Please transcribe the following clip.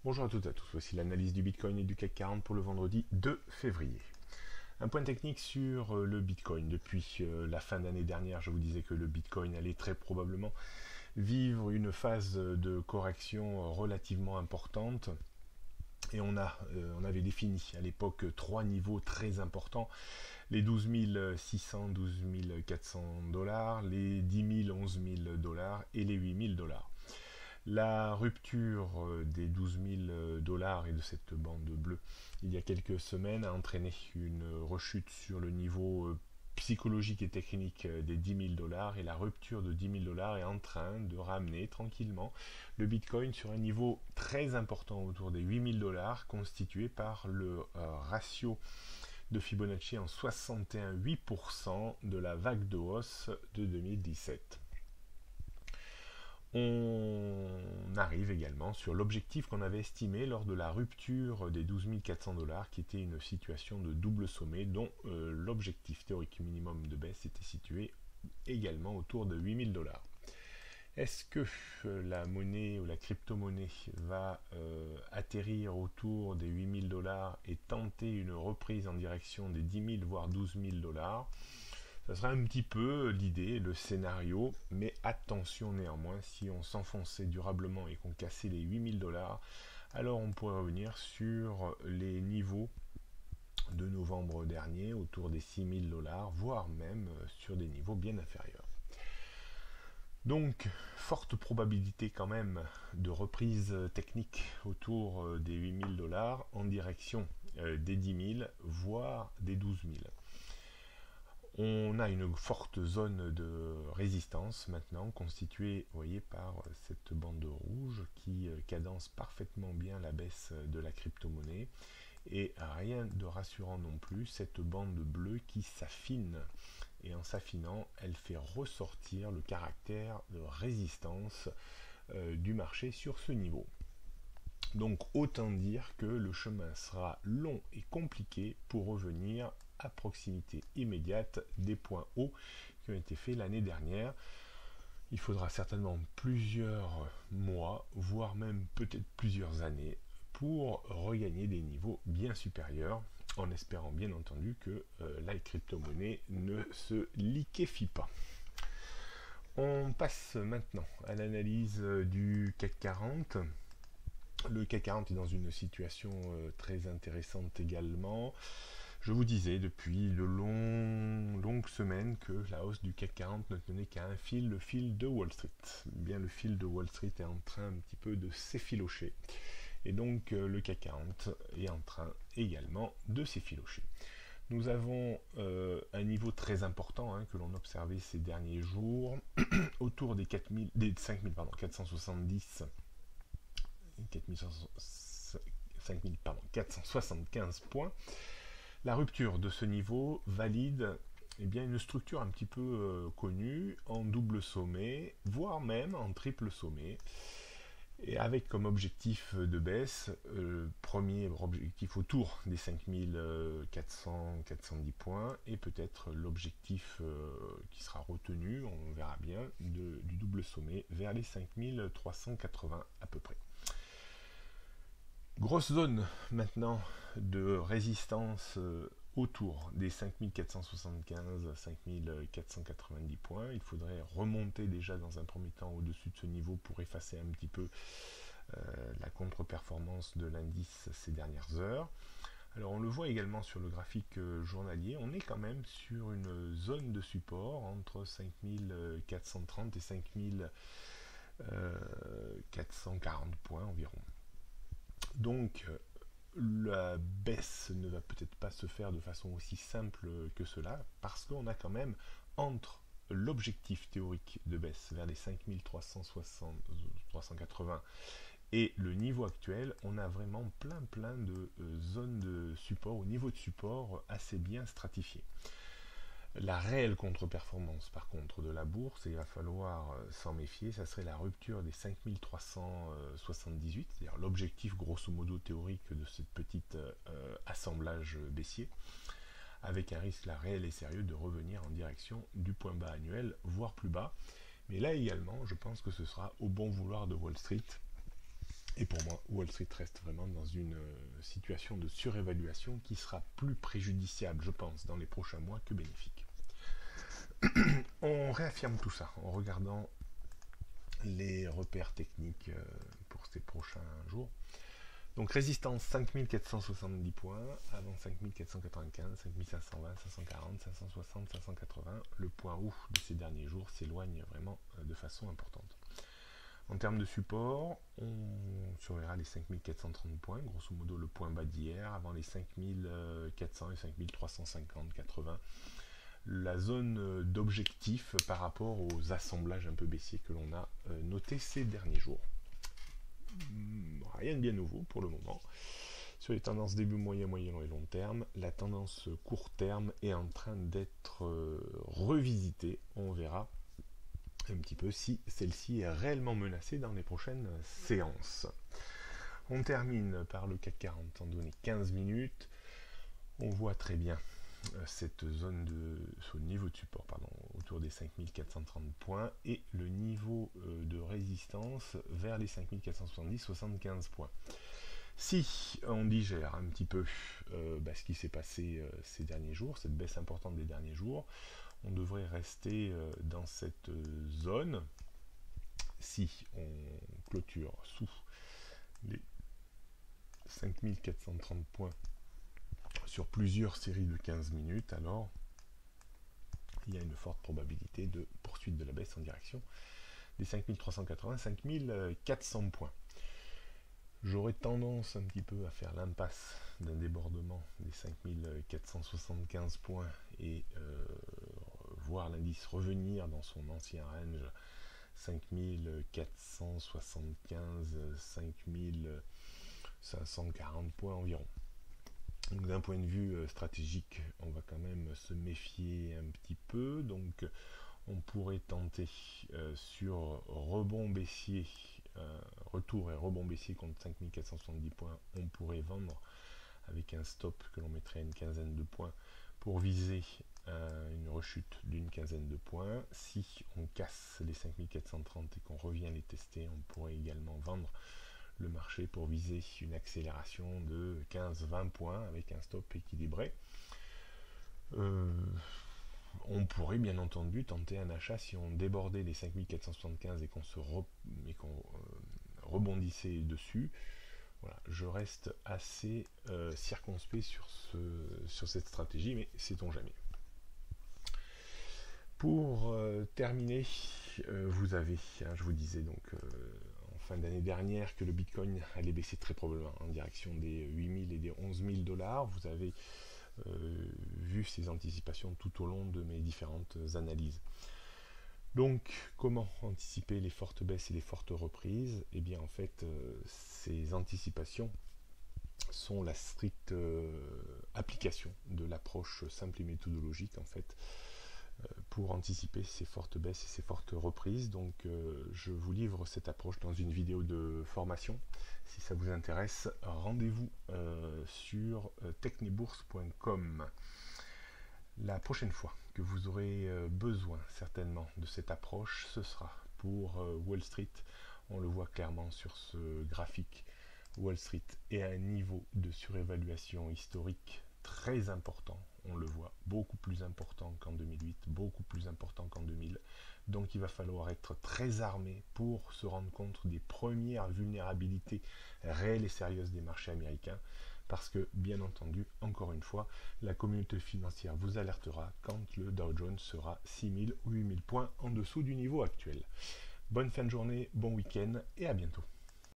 Bonjour à toutes et à tous, voici l'analyse du Bitcoin et du CAC 40 pour le vendredi 2 février. Un point technique sur le Bitcoin. Depuis la fin d'année dernière, je vous disais que le Bitcoin allait très probablement vivre une phase de correction relativement importante. Et on avait défini à l'époque trois niveaux très importants, les 12 600, 12 400 dollars, les 10 000, 11 000 dollars et les 8 000 dollars. La rupture des 12 000 dollars et de cette bande bleue il y a quelques semaines a entraîné une rechute sur le niveau psychologique et technique des 10 000 dollars, et la rupture de 10 000 dollars est en train de ramener tranquillement le Bitcoin sur un niveau très important autour des 8 000 dollars, constitué par le ratio de Fibonacci en 61,8% de la vague de hausse de 2017. On arrive également sur l'objectif qu'on avait estimé lors de la rupture des 12 400 dollars, qui était une situation de double sommet, dont l'objectif théorique minimum de baisse était situé également autour de 8 000 dollars. Est-ce que la monnaie ou la crypto-monnaie va atterrir autour des 8 000 dollars et tenter une reprise en direction des 10 000 voire 12 000 dollars? Ça serait un petit peu l'idée, le scénario, mais attention néanmoins, si on s'enfonçait durablement et qu'on cassait les 8 000 dollars, alors on pourrait revenir sur les niveaux de novembre dernier, autour des 6 000 dollars, voire même sur des niveaux bien inférieurs. Donc, forte probabilité quand même de reprise technique autour des 8 000 dollars en direction des 10 000, voire des 12 000. On a une forte zone de résistance maintenant, constituée, vous voyez, par cette bande rouge qui cadence parfaitement bien la baisse de la crypto-monnaie, et rien de rassurant non plus, cette bande bleue qui s'affine, et en s'affinant, elle fait ressortir le caractère de résistance du marché sur ce niveau. Donc autant dire que le chemin sera long et compliqué pour revenir à proximité immédiate des points hauts qui ont été faits l'année dernière. Il faudra certainement plusieurs mois, voire même peut-être plusieurs années, pour regagner des niveaux bien supérieurs, en espérant bien entendu que la crypto-monnaie ne se liquéfie pas. On passe maintenant à l'analyse du CAC 40. Le CAC 40 est dans une situation très intéressante également. Je vous disais depuis de longues semaines que la hausse du CAC 40 ne tenait qu'à un fil, le fil de Wall Street. Bien, le fil de Wall Street est en train un petit peu de s'effilocher. Et donc le CAC 40 est en train également de s'effilocher. Nous avons un niveau très important que l'on observait ces derniers jours, autour des 5475 points. La rupture de ce niveau valide une structure un petit peu connue en double sommet, voire même en triple sommet, et avec comme objectif de baisse, premier objectif autour des 5410 points, et peut-être l'objectif qui sera retenu, on verra bien, du double sommet vers les 5380 à peu près. Grosse zone maintenant de résistance autour des 5475, 5490 points. Il faudrait remonter déjà dans un premier temps au-dessus de ce niveau pour effacer un petit peu la contre-performance de l'indice ces dernières heures. Alors on le voit également sur le graphique journalier, on est quand même sur une zone de support entre 5430 et 5440 points environ. Donc la baisse ne va peut-être pas se faire de façon aussi simple que cela, parce qu'on a quand même entre l'objectif théorique de baisse vers les 5380 et le niveau actuel, on a vraiment plein de zones de support, au niveau de support assez bien stratifiées. La réelle contre-performance, par contre, de la bourse, et il va falloir s'en méfier, ça serait la rupture des 5378, c'est-à-dire l'objectif grosso modo théorique de ce petit assemblage baissier, avec un risque là réel et sérieux de revenir en direction du point bas annuel, voire plus bas. Mais là également, je pense que ce sera au bon vouloir de Wall Street Et pour moi, Wall Street reste vraiment dans une situation de surévaluation qui sera plus préjudiciable, je pense, dans les prochains mois que bénéfique. On réaffirme tout ça en regardant les repères techniques pour ces prochains jours. Donc résistance 5470 points, avant 5495, 5520, 540, 560, 580. Le point haut de ces derniers jours s'éloigne vraiment de façon importante. En termes de support, on surveillera les 5430 points, grosso modo le point bas d'hier, avant les 5400 et 5350, 80. La zone d'objectif par rapport aux assemblages un peu baissiers que l'on a notés ces derniers jours. Rien de bien nouveau pour le moment. Sur les tendances début, moyen et long terme, la tendance court terme est en train d'être revisitée. On verra un petit peu si celle-ci est réellement menacée dans les prochaines séances. On termine par le CAC 40 en données 15 minutes. On voit très bien cette zone ce niveau de support autour des 5430 points et le niveau de résistance vers les 5470-75 points. Si on digère un petit peu ce qui s'est passé ces derniers jours, cette baisse importante des derniers jours, on devrait rester dans cette zone si on clôture sous les 5430 points sur plusieurs séries de 15 minutes, alors il y a une forte probabilité de poursuite de la baisse en direction des 5380-5400 points. J'aurais tendance un petit peu à faire l'impasse d'un débordement des 5475 points et voir l'indice revenir dans son ancien range 5475-5540 points environ. Donc d'un point de vue stratégique, on va quand même se méfier un petit peu. Donc on pourrait tenter sur rebond baissier, retour et rebond baissier contre 5470 points, on pourrait vendre avec un stop que l'on mettrait à une quinzaine de points pour viser une rechute d'une quinzaine de points. Si on casse les 5430 et qu'on revient les tester, on pourrait également vendre le marché pour viser une accélération de 15-20 points avec un stop équilibré. On pourrait bien entendu tenter un achat si on débordait les 5475 et qu'on rebondissait dessus. Voilà, je reste assez circonspect sur cette stratégie, mais sait-on jamais. Pour terminer, vous avez, je vous disais donc en fin d'année dernière que le Bitcoin allait baisser très probablement en direction des 8000 et des 11 000 $. Vous avez vu ces anticipations tout au long de mes différentes analyses. Donc, comment anticiper les fortes baisses et les fortes reprises? Eh bien, en fait, ces anticipations sont la stricte application de l'approche simple et méthodologique, en fait, pour anticiper ces fortes baisses et ces fortes reprises. Donc je vous livre cette approche dans une vidéo de formation. Si ça vous intéresse, rendez-vous sur technibourse.com. La prochaine fois que vous aurez besoin certainement de cette approche, ce sera pour Wall Street. On le voit clairement sur ce graphique. Wall Street est à un niveau de surévaluation historique très important. On le voit, beaucoup plus important qu'en 2008, beaucoup plus important qu'en 2000. Donc il va falloir être très armé pour se rendre compte des premières vulnérabilités réelles et sérieuses des marchés américains. Parce que, bien entendu, encore une fois, la communauté financière vous alertera quand le Dow Jones sera 6000 ou 8000 points en dessous du niveau actuel. Bonne fin de journée, bon week-end et à bientôt.